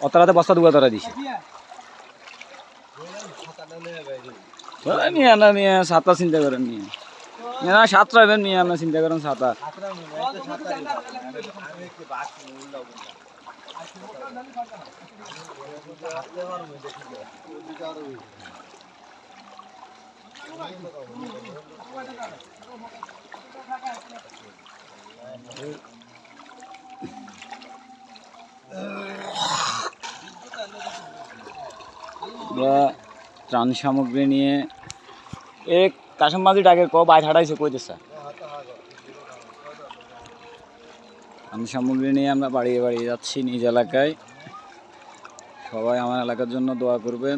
অতরাতে বস্তা দুয়া ধরা দিছে নিয়ে না নিয়ে ছাতা চিন্তা করেন নিয়ে না সাত রাখবেন নিয়ে আমরা চিন্তা করেন ছাতা ত্রাণ সামগ্রী নিয়ে এক কাশম মাঝি ডাকে ক বাইর হাঁটাইছে কইতেছে ত্রাণ সামগ্রী নিয়ে আমরা বাড়িয়ে বাড়িয়ে যাচ্ছি নিজ এলাকায়। সবাই আমার এলাকার জন্য দোয়া করবেন।